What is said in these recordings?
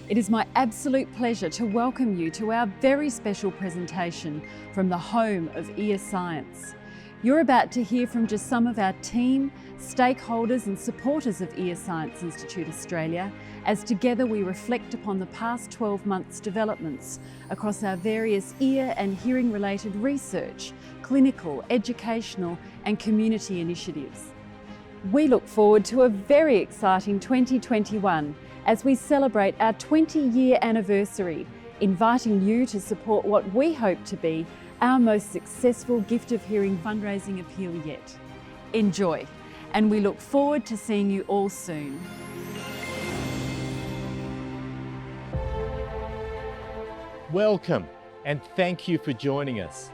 It is my absolute pleasure to welcome you to our very special presentation from the home of ear science. You're about to hear from just some of our team, stakeholders and supporters of Ear Science Institute Australia as together we reflect upon the past 12 months' developments across our various ear and hearing related research, clinical, educational and community initiatives. We look forward to a very exciting 2021 as we celebrate our 20-year anniversary, inviting you to support what we hope to be our most successful Gift of Hearing fundraising appeal yet. Enjoy, and we look forward to seeing you all soon. Welcome, and thank you for joining us.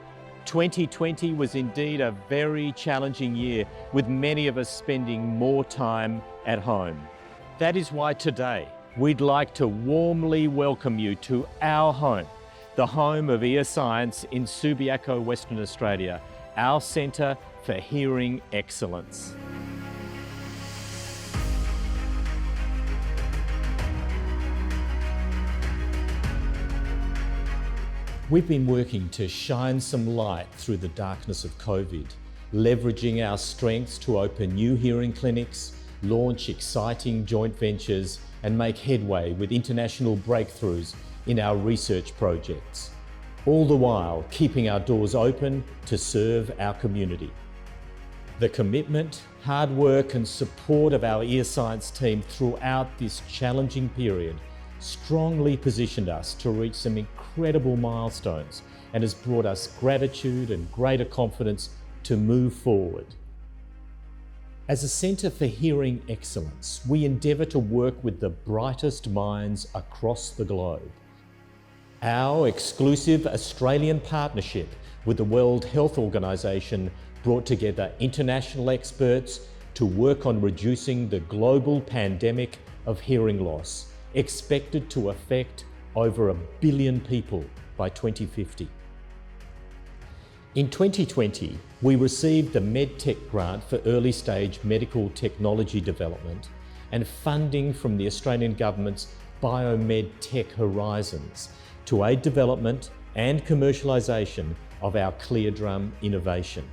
2020 was indeed a very challenging year, with many of us spending more time at home. That is why today we'd like to warmly welcome you to our home, the home of Ear Science in Subiaco, Western Australia, our Centre for Hearing Excellence. We've been working to shine some light through the darkness of COVID, leveraging our strengths to open new hearing clinics, launch exciting joint ventures, and make headway with international breakthroughs in our research projects, all the while keeping our doors open to serve our community. The commitment, hard work and support of our ear science team throughout this challenging period strongly positioned us to reach some incredible milestones and has brought us gratitude and greater confidence to move forward. As a Centre for Hearing Excellence, we endeavour to work with the brightest minds across the globe. Our exclusive Australian partnership with the World Health Organization brought together international experts to work on reducing the global pandemic of hearing loss, expected to affect over 1 billion people by 2050. In 2020, we received the MedTech grant for early stage medical technology development and funding from the Australian Government's Biomed Tech Horizons to aid development and commercialisation of our ClearDrum innovation.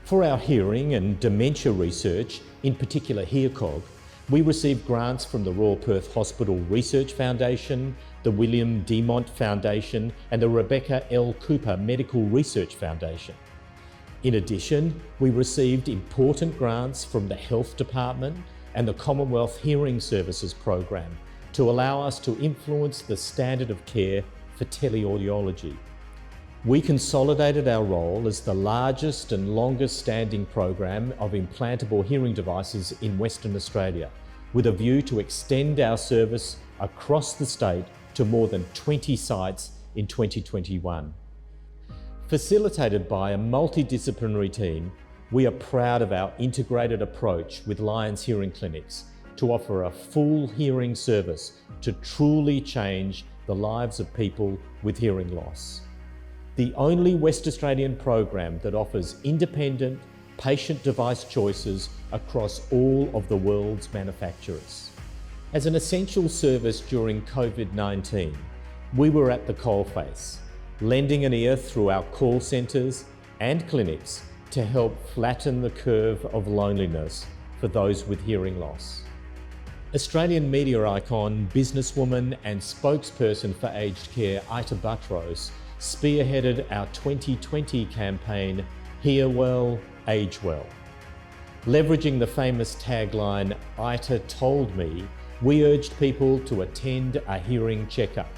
For our hearing and dementia research, in particular HearCog, we received grants from the Royal Perth Hospital Research Foundation, the William Demont Foundation and the Rebecca L. Cooper Medical Research Foundation. In addition, we received important grants from the Health Department and the Commonwealth Hearing Services Program to allow us to influence the standard of care for teleaudiology. We consolidated our role as the largest and longest standing program of implantable hearing devices in Western Australia, with a view to extend our service across the state to more than 20 sites in 2021. Facilitated by a multidisciplinary team, we are proud of our integrated approach with Lions Hearing Clinics to offer a full hearing service to truly change the lives of people with hearing loss. The only West Australian program that offers independent patient device choices across all of the world's manufacturers. As an essential service during COVID-19, we were at the coalface, lending an ear through our call centres and clinics to help flatten the curve of loneliness for those with hearing loss. Australian media icon, businesswoman and spokesperson for aged care Ita Buttrose spearheaded our 2020 campaign, Hear Well, Age Well. Leveraging the famous tagline, Ita told me, we urged people to attend a hearing checkup.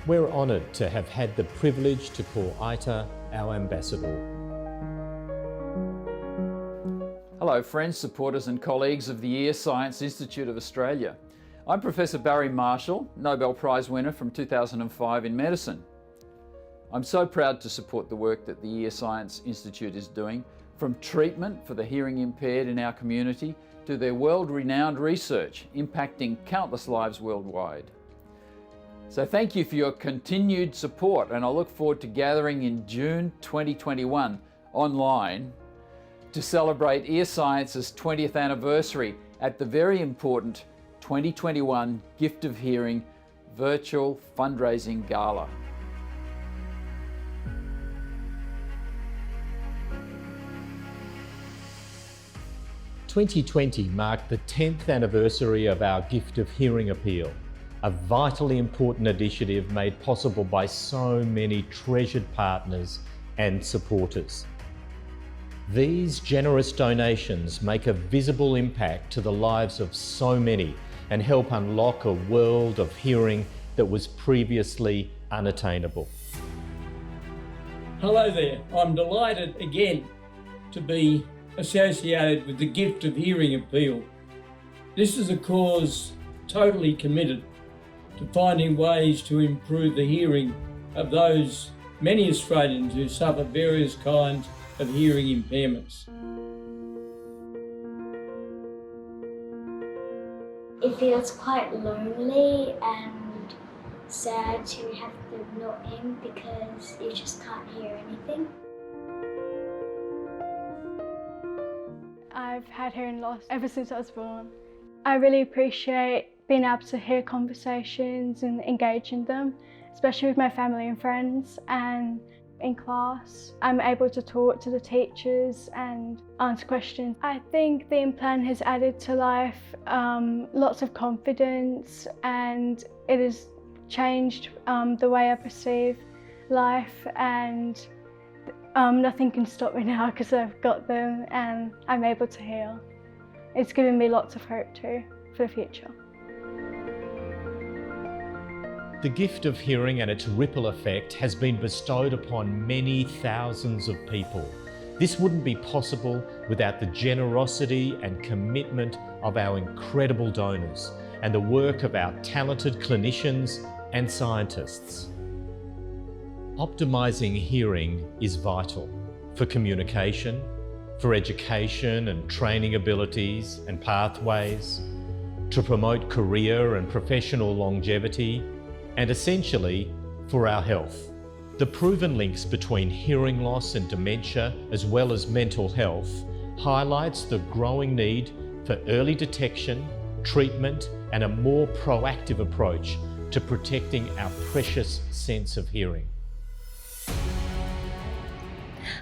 We're honoured to have had the privilege to call Ita our ambassador. Hello friends, supporters and colleagues of the Ear Science Institute of Australia. I'm Professor Barry Marshall, Nobel Prize winner from 2005 in medicine. I'm so proud to support the work that the Ear Science Institute is doing, from treatment for the hearing impaired in our community to their world-renowned research impacting countless lives worldwide. So thank you for your continued support, and I look forward to gathering in June 2021 online to celebrate Ear Science's 20th anniversary at the very important 2021 Gift of Hearing virtual fundraising gala. "2020 marked the 10th anniversary of our Gift of Hearing appeal, a vitally important initiative made possible by so many treasured partners and supporters. These generous donations make a visible impact to the lives of so many and help unlock a world of hearing that was previously unattainable." Hello there, I'm delighted again to be associated with the Gift of Hearing appeal. This is a cause totally committed to finding ways to improve the hearing of those many Australians who suffer various kinds of hearing impairments. It feels quite lonely and sad to have them not in because you just can't hear anything. I've had hearing loss ever since I was born. I really appreciate being able to hear conversations and engage in them, especially with my family and friends, and in class I'm able to talk to the teachers and answer questions. I think the implant has added to life lots of confidence, and it has changed the way I perceive life, and nothing can stop me now because I've got them and I'm able to hear. It's given me lots of hope too for the future. The gift of hearing and its ripple effect has been bestowed upon many thousands of people. This wouldn't be possible without the generosity and commitment of our incredible donors and the work of our talented clinicians and scientists. Optimising hearing is vital for communication, for education and training abilities and pathways, to promote career and professional longevity, and essentially for our health. The proven links between hearing loss and dementia, as well as mental health, highlights the growing need for early detection, treatment, and a more proactive approach to protecting our precious sense of hearing.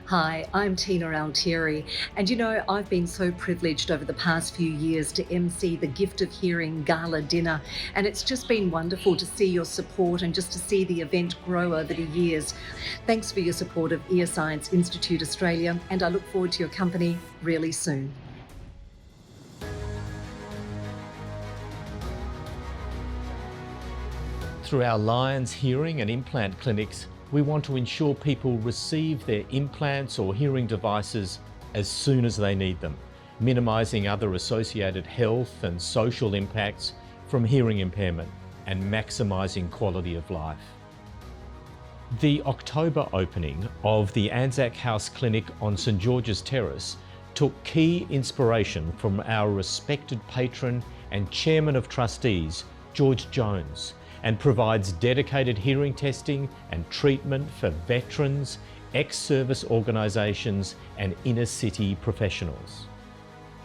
Hi, I'm Tina Altieri, and you know, I've been so privileged over the past few years to MC the Gift of Hearing Gala Dinner, and it's just been wonderful to see your support and just to see the event grow over the years. Thanks for your support of ESIA Institute Australia, and I look forward to your company really soon. Through our Lions Hearing and Implant clinics, we want to ensure people receive their implants or hearing devices as soon as they need them, minimising other associated health and social impacts from hearing impairment and maximising quality of life. The October opening of the Anzac House Clinic on St George's Terrace took key inspiration from our respected patron and Chairman of Trustees, George Jones, and provides dedicated hearing testing and treatment for veterans, ex-service organisations and inner-city professionals.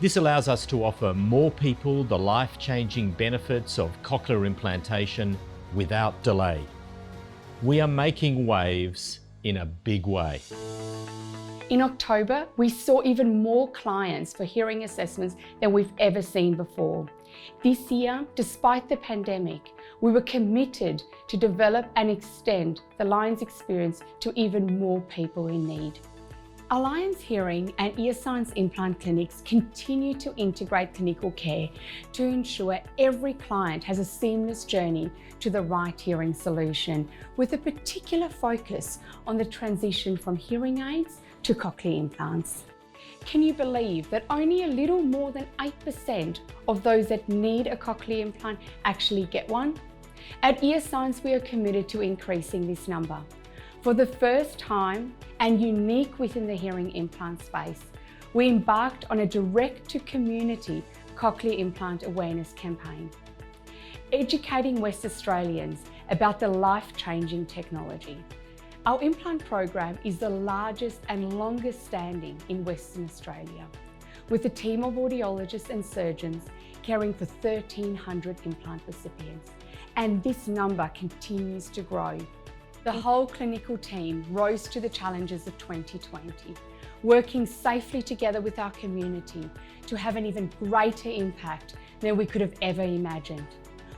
This allows us to offer more people the life-changing benefits of cochlear implantation without delay. We are making waves in a big way. In October, we saw even more clients for hearing assessments than we've ever seen before. This year, despite the pandemic, we were committed to develop and extend the Lions experience to even more people in need. Alliance Hearing and ESIA Implant clinics continue to integrate clinical care to ensure every client has a seamless journey to the right hearing solution, with a particular focus on the transition from hearing aids to cochlear implants. Can you believe that only a little more than 8% of those that need a cochlear implant actually get one? At ESIA, we are committed to increasing this number. For the first time, and unique within the hearing implant space, we embarked on a direct-to-community cochlear implant awareness campaign, educating West Australians about the life-changing technology. Our implant program is the largest and longest standing in Western Australia, with a team of audiologists and surgeons caring for 1,300 implant recipients, and this number continues to grow. The whole clinical team rose to the challenges of 2020, working safely together with our community to have an even greater impact than we could have ever imagined.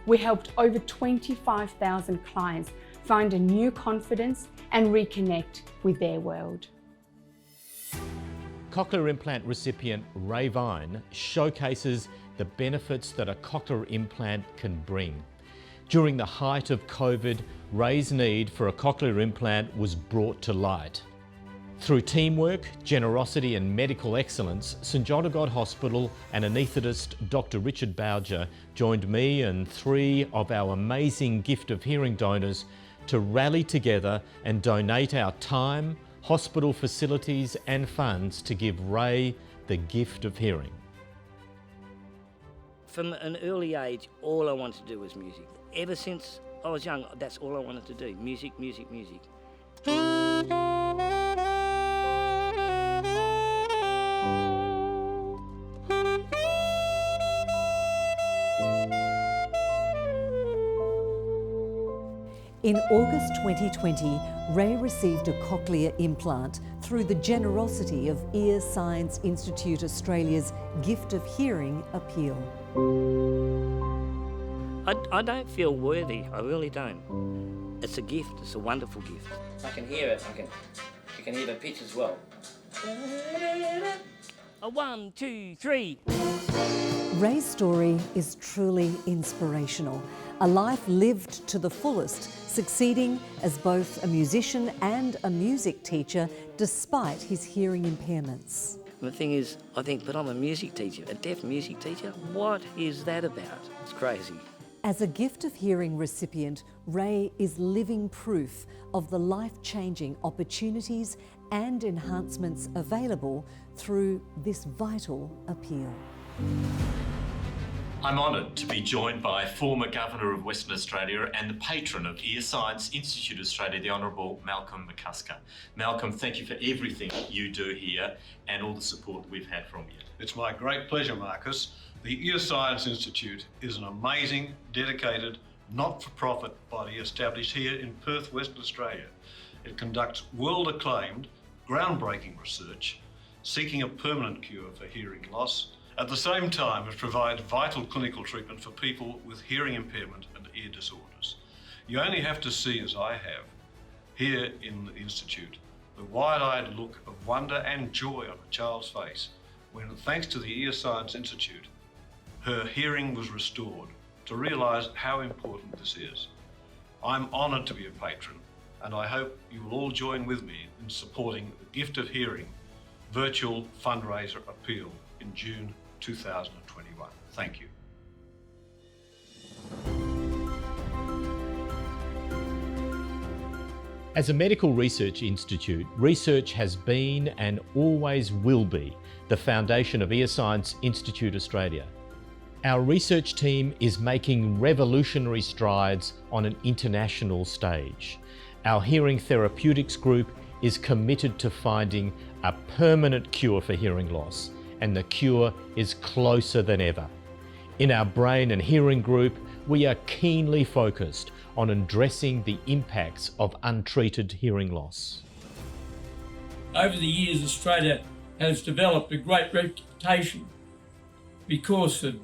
We helped over 25,000 clients find a new confidence and reconnect with their world. Cochlear implant recipient Ray Vine showcases the benefits that a cochlear implant can bring. During the height of COVID, Ray's need for a cochlear implant was brought to light. Through teamwork, generosity and medical excellence, St John of God Hospital and anaesthetist Dr. Richard Bowger joined me and 3 of our amazing gift of hearing donors to rally together and donate our time, hospital facilities and funds to give Ray the gift of hearing. From an early age, all I wanted to do was music. Ever since I was young, that's all I wanted to do, music, music, music. In August 2020, Ray received a cochlear implant through the generosity of Ear Science Institute Australia's Gift of Hearing appeal. I don't feel worthy, I really don't. It's a gift, it's a wonderful gift. I can hear it, you can hear the pitch as well. A 1, 2, 3. Ray's story is truly inspirational. A life lived to the fullest, succeeding as both a musician and a music teacher despite his hearing impairments. The thing is, I think, but I'm a music teacher, a deaf music teacher? What is that about? It's crazy. As a gift of hearing recipient, Ray is living proof of the life-changing opportunities and enhancements available through this vital appeal. I'm honoured to be joined by former Governor of Western Australia and the patron of Ear Science Institute Australia, the Honourable Malcolm McCusker. Malcolm, thank you for everything you do here and all the support we've had from you. It's my great pleasure, Marcus. The Ear Science Institute is an amazing, dedicated, not-for-profit body established here in Perth, Western Australia. It conducts world-acclaimed, groundbreaking research, seeking a permanent cure for hearing loss. At the same time, it provides vital clinical treatment for people with hearing impairment and ear disorders. You only have to see, as I have, here in the Institute, the wide-eyed look of wonder and joy on a child's face when, thanks to the Ear Science Institute, her hearing was restored, to realise how important this is. I'm honoured to be a patron, and I hope you will all join with me in supporting the Gift of Hearing virtual fundraiser appeal in June 2021. Thank you. As a medical research institute, research has been and always will be the foundation of Ear Science Institute Australia. Our research team is making revolutionary strides on an international stage. Our hearing therapeutics group is committed to finding a permanent cure for hearing loss, and the cure is closer than ever. In our brain and hearing group, we are keenly focused on addressing the impacts of untreated hearing loss. Over the years, Australia has developed a great reputation because of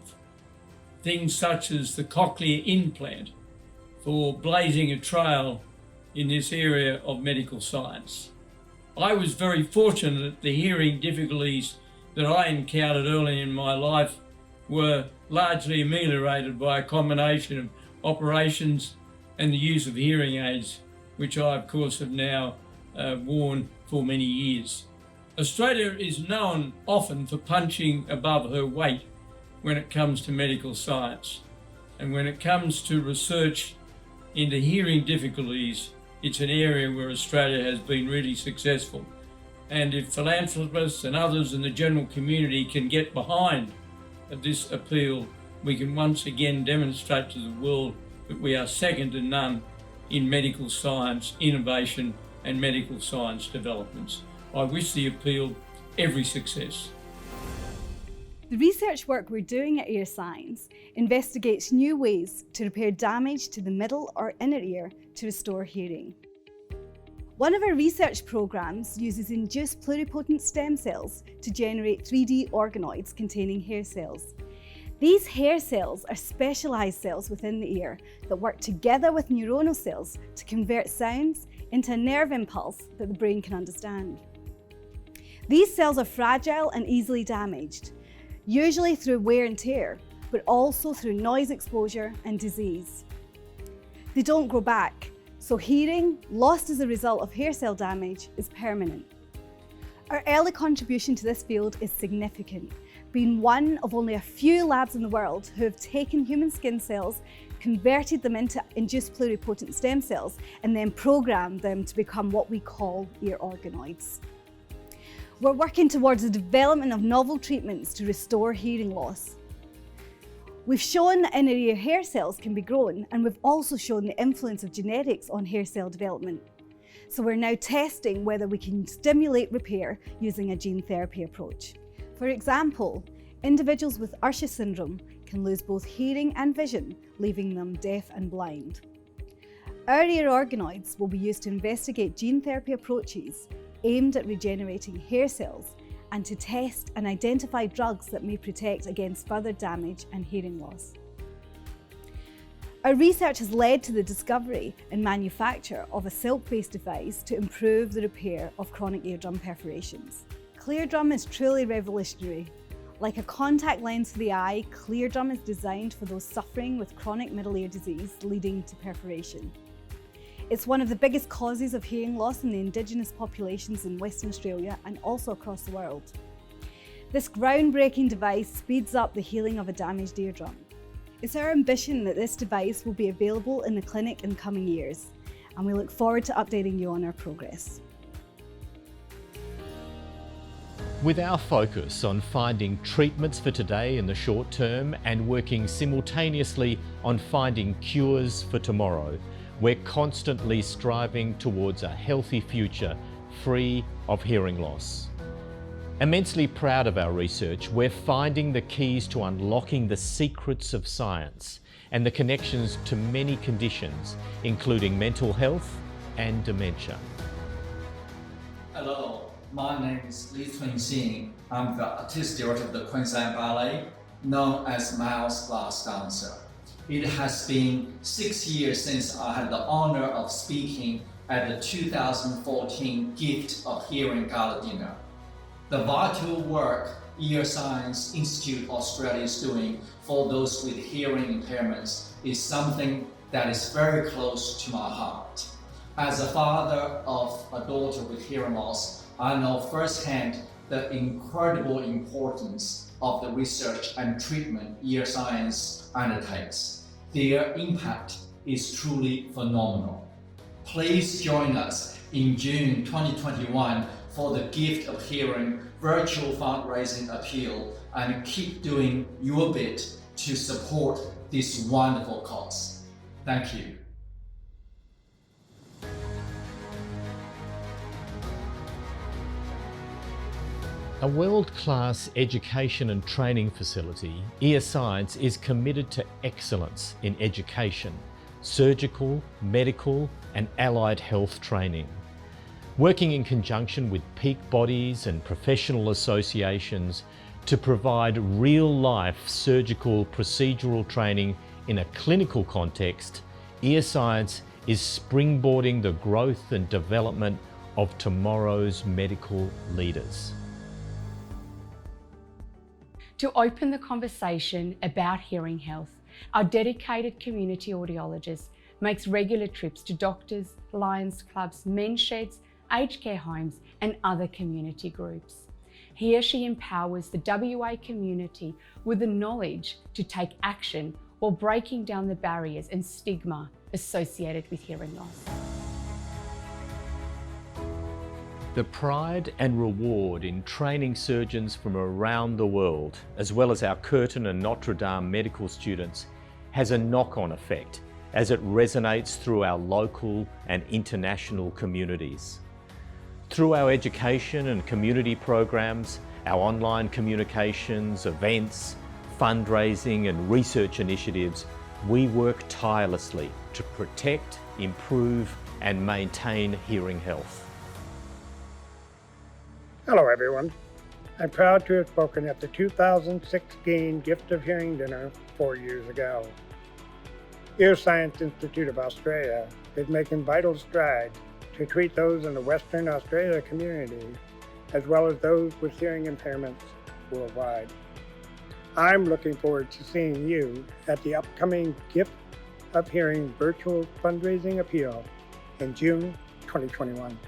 things such as the Cochlear implant for blazing a trail in this area of medical science. I was very fortunate that the hearing difficulties that I encountered early in my life were largely ameliorated by a combination of operations and the use of hearing aids, which I of course have now worn for many years. Australia is known often for punching above her weight when it comes to medical science. And when it comes to research into hearing difficulties, it's an area where Australia has been really successful. And if philanthropists and others in the general community can get behind this appeal, we can once again demonstrate to the world that we are second to none in medical science innovation and medical science developments. I wish the appeal every success. The research work we're doing at ESIA investigates new ways to repair damage to the middle or inner ear to restore hearing. One of our research programs uses induced pluripotent stem cells to generate 3D organoids containing hair cells. These hair cells are specialised cells within the ear that work together with neuronal cells to convert sounds into a nerve impulse that the brain can understand. These cells are fragile and easily damaged, usually through wear and tear, but also through noise exposure and disease. They don't grow back, so hearing lost as a result of hair cell damage is permanent. Our early contribution to this field is significant, being one of only a few labs in the world who have taken human skin cells, converted them into induced pluripotent stem cells, and then programmed them to become what we call ear organoids. We're working towards the development of novel treatments to restore hearing loss. We've shown that inner ear hair cells can be grown, and we've also shown the influence of genetics on hair cell development. So we're now testing whether we can stimulate repair using a gene therapy approach. For example, individuals with Usher syndrome can lose both hearing and vision, leaving them deaf and blind. Our ear organoids will be used to investigate gene therapy approaches aimed at regenerating hair cells and to test and identify drugs that may protect against further damage and hearing loss. Our research has led to the discovery and manufacture of a silk-based device to improve the repair of chronic eardrum perforations. ClearDrum is truly revolutionary. Like a contact lens for the eye, ClearDrum is designed for those suffering with chronic middle ear disease leading to perforation. It's one of the biggest causes of hearing loss in the Indigenous populations in Western Australia and also across the world. This groundbreaking device speeds up the healing of a damaged eardrum. It's our ambition that this device will be available in the clinic in coming years, and we look forward to updating you on our progress. With our focus on finding treatments for today in the short term and working simultaneously on finding cures for tomorrow, we're constantly striving towards a healthy future free of hearing loss. Immensely proud of our research, we're finding the keys to unlocking the secrets of science and the connections to many conditions, including mental health and dementia. Hello, my name is Li Twin-Xin. I'm the artistic director of the Queensland Ballet, known as Miles Glass Dancer. It has been 6 years since I had the honor of speaking at the 2014 Gift of Hearing Gala Dinner. The vital work Ear Science Institute Australia is doing for those with hearing impairments is something that is very close to my heart. As a father of a daughter with hearing loss, I know firsthand the incredible importance of the research and treatment Ear Science undertakes. Their impact is truly phenomenal. Please join us in June 2021 for the Gift of Hearing virtual fundraising appeal and keep doing your bit to support this wonderful cause. Thank you. A world-class education and training facility, ESIA is committed to excellence in education, surgical, medical and allied health training. Working in conjunction with peak bodies and professional associations to provide real-life surgical procedural training in a clinical context, ESIA is springboarding the growth and development of tomorrow's medical leaders. To open the conversation about hearing health, our dedicated community audiologist makes regular trips to doctors, Lions clubs, men's sheds, aged care homes and other community groups. Here she empowers the WA community with the knowledge to take action while breaking down the barriers and stigma associated with hearing loss. The pride and reward in training surgeons from around the world, as well as our Curtin and Notre Dame medical students, has a knock-on effect as it resonates through our local and international communities. Through our education and community programs, our online communications, events, fundraising and research initiatives, we work tirelessly to protect, improve and maintain hearing health. Hello everyone. I'm proud to have spoken at the 2016 Gift of Hearing Dinner 4 years ago. EarScience Institute of Australia is making vital strides to treat those in the Western Australia community, as well as those with hearing impairments worldwide. I'm looking forward to seeing you at the upcoming Gift of Hearing virtual fundraising appeal in June 2021.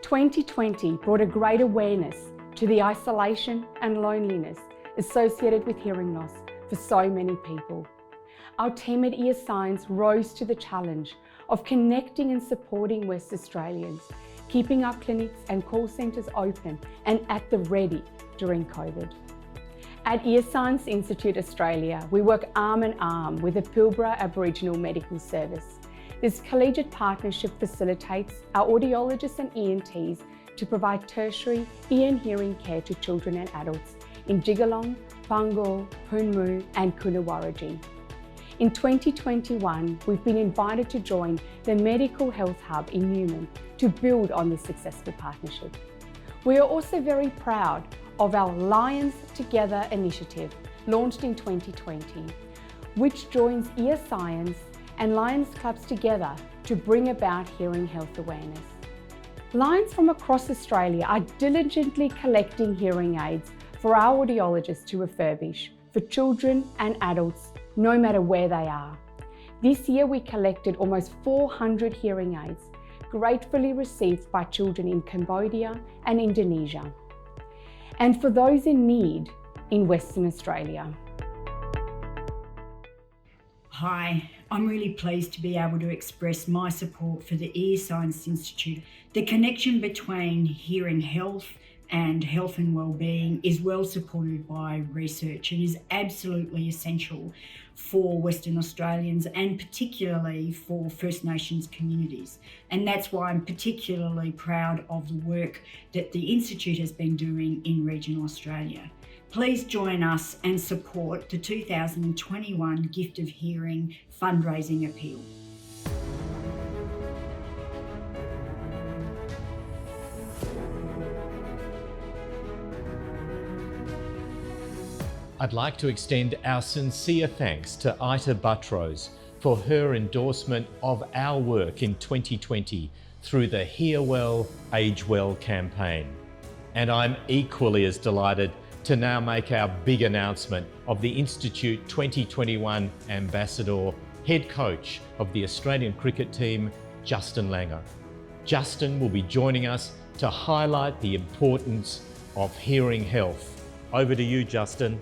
2020 brought a great awareness to the isolation and loneliness associated with hearing loss for so many people. Our team at ESIA rose to the challenge of connecting and supporting West Australians, keeping our clinics and call centres open and at the ready during COVID. At ESIA Institute Australia, we work arm in arm with the Pilbara Aboriginal Medical Service. This collegiate partnership facilitates our audiologists and ENTs to provide tertiary ear and hearing care to children and adults in Jigalong, Pangor, Poonmu and Coonawarrigi. In 2021, we've been invited to join the Medical Health Hub in Newman to build on this successful partnership. We are also very proud of our Lions Together initiative, launched in 2020, which joins ESIA and Lions clubs together to bring about hearing health awareness. Lions from across Australia are diligently collecting hearing aids for our audiologists to refurbish for children and adults, no matter where they are. This year we collected almost 400 hearing aids, gratefully received by children in Cambodia and Indonesia, and for those in need in Western Australia. Hi, I'm really pleased to be able to express my support for the EarScience Institute. The connection between hearing health and health and wellbeing is well supported by research and is absolutely essential for Western Australians and particularly for First Nations communities. And that's why I'm particularly proud of the work that the Institute has been doing in regional Australia. Please join us and support the 2021 Gift of Hearing fundraising appeal. I'd like to extend our sincere thanks to Ita Buttrose for her endorsement of our work in 2020 through the Hear Well, Age Well campaign. And I'm equally as delighted to now make our big announcement of the Institute 2021 Ambassador, head coach of the Australian cricket team, Justin Langer. Justin will be joining us to highlight the importance of hearing health. Over to you, Justin.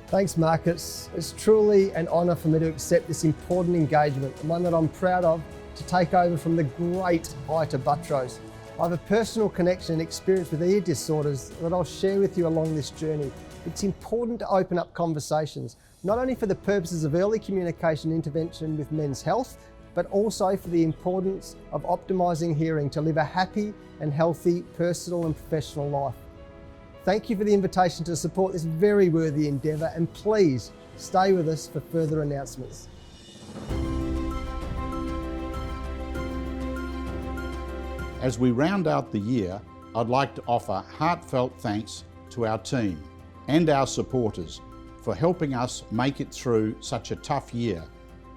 Thanks, Marcus. It's truly an honour for me to accept this important engagement, and one that I'm proud of to take over from the great Ita Buttrose. I have a personal connection and experience with ear disorders that I'll share with you along this journey. It's important to open up conversations, not only for the purposes of early communication intervention with men's health, but also for the importance of optimising hearing to live a happy and healthy personal and professional life. Thank you for the invitation to support this very worthy endeavour, and please stay with us for further announcements. As we round out the year, I'd like to offer heartfelt thanks to our team and our supporters for helping us make it through such a tough year,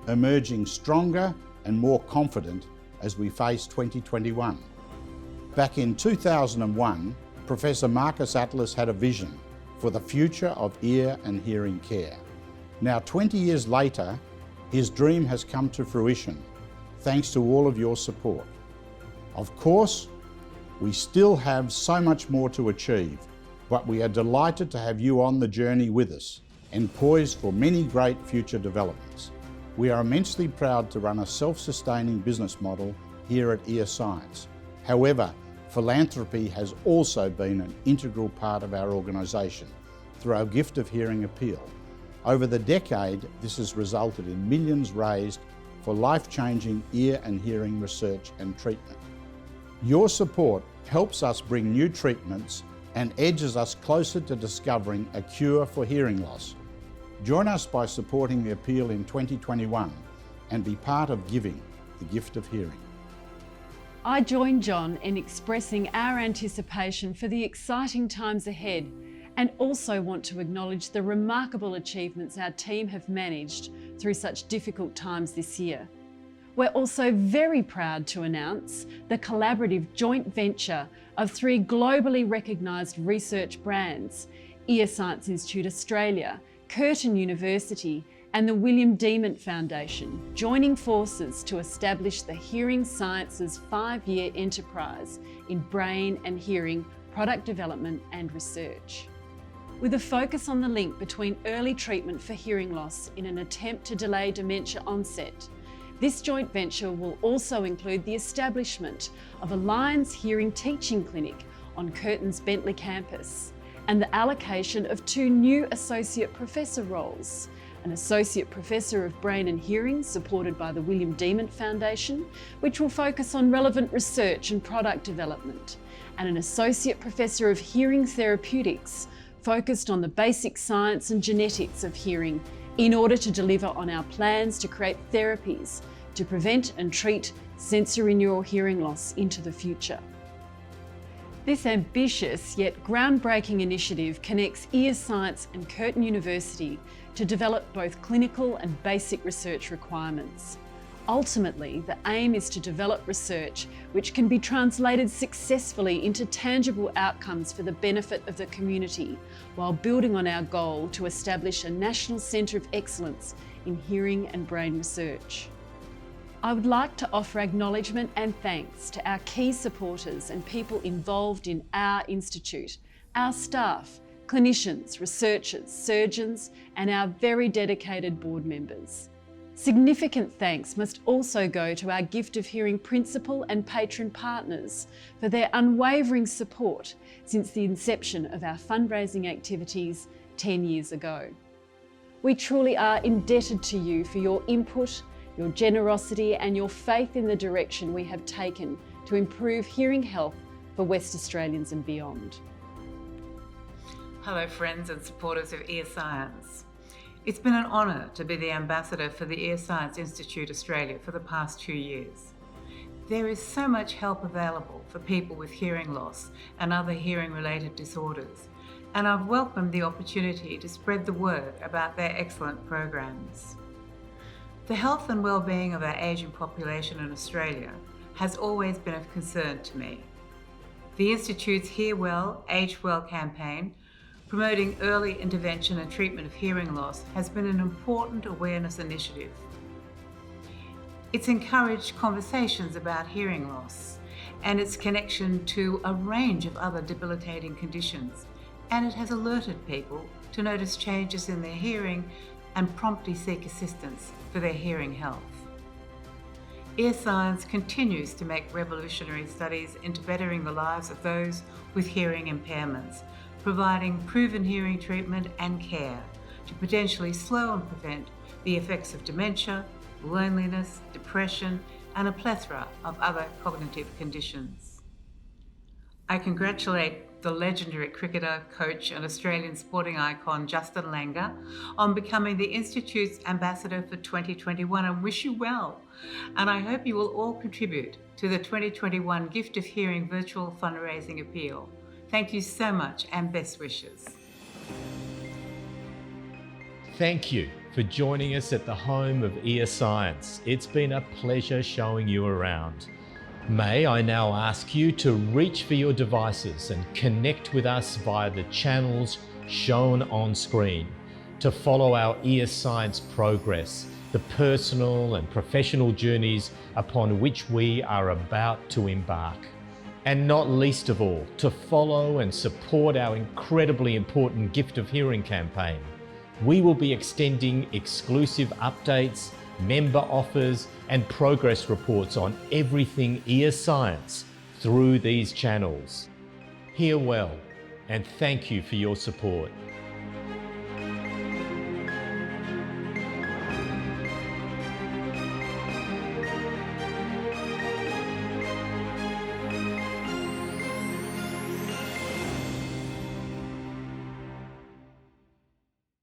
emerging stronger and more confident as we face 2021. Back in 2001, Professor Marcus Atlas had a vision for the future of ear and hearing care. Now, 20 years later, his dream has come to fruition, thanks to all of your support. Of course, we still have so much more to achieve, but we are delighted to have you on the journey with us and poised for many great future developments. We are immensely proud to run a self-sustaining business model here at EarScience. However, philanthropy has also been an integral part of our organisation through our Gift of Hearing appeal. Over the decade, this has resulted in millions raised for life-changing ear and hearing research and treatment. Your support helps us bring new treatments and edges us closer to discovering a cure for hearing loss. Join us by supporting the appeal in 2021 and be part of giving the gift of hearing. I join John in expressing our anticipation for the exciting times ahead, and also want to acknowledge the remarkable achievements our team have managed through such difficult times this year. We're also very proud to announce the collaborative joint venture of 3 globally recognised research brands, ESIA Institute Australia, Curtin University and the William Demant Foundation, joining forces to establish the Hearing Sciences 5-year enterprise in brain and hearing product development and research. With a focus on the link between early treatment for hearing loss in an attempt to delay dementia onset, this joint venture will also include the establishment of a Lions Hearing Teaching Clinic on Curtin's Bentley campus and the allocation of 2 new Associate Professor roles, an Associate Professor of Brain and Hearing supported by the William Demant Foundation, which will focus on relevant research and product development, and an Associate Professor of Hearing Therapeutics focused on the basic science and genetics of hearing in order to deliver on our plans to create therapies to prevent and treat sensorineural hearing loss into the future. This ambitious yet groundbreaking initiative connects ESIA and Curtin University to develop both clinical and basic research requirements. Ultimately, the aim is to develop research which can be translated successfully into tangible outcomes for the benefit of the community, while building on our goal to establish a national centre of excellence in hearing and brain research. I would like to offer acknowledgement and thanks to our key supporters and people involved in our institute, our staff, clinicians, researchers, surgeons, and our very dedicated board members. Significant thanks must also go to our Gift of Hearing principal and patron partners for their unwavering support since the inception of our fundraising activities 10 years ago. We truly are indebted to you for your input, your generosity and your faith in the direction we have taken to improve hearing health for West Australians and beyond. Hello friends and supporters of ESIA. It's been an honour to be the ambassador for the ESIA Institute Australia for the past 2 years. There is so much help available for people with hearing loss and other hearing-related disorders, and I've welcomed the opportunity to spread the word about their excellent programs. The health and well-being of our ageing population in Australia has always been of concern to me. The Institute's Hear Well, Age Well campaign, promoting early intervention and treatment of hearing loss, has been an important awareness initiative. It's encouraged conversations about hearing loss and its connection to a range of other debilitating conditions, and it has alerted people to notice changes in their hearing and promptly seek assistance for their hearing health. ESIA continues to make revolutionary studies into bettering the lives of those with hearing impairments, providing proven hearing treatment and care to potentially slow and prevent the effects of dementia, loneliness, depression, and a plethora of other cognitive conditions. I congratulate the legendary cricketer, coach, and Australian sporting icon Justin Langer on becoming the Institute's ambassador for 2021 and wish you well. And I hope you will all contribute to the 2021 Gift of Hearing virtual fundraising appeal. Thank you so much and best wishes. Thank you for joining us at the home of ESIA. It's been a pleasure showing you around. May I now ask you to reach for your devices and connect with us via the channels shown on screen to follow our ESIA progress, the personal and professional journeys upon which we are about to embark. And not least of all, to follow and support our incredibly important Gift of Hearing campaign. We will be extending exclusive updates, member offers and progress reports on everything ESIA through these channels. Hear well and thank you for your support.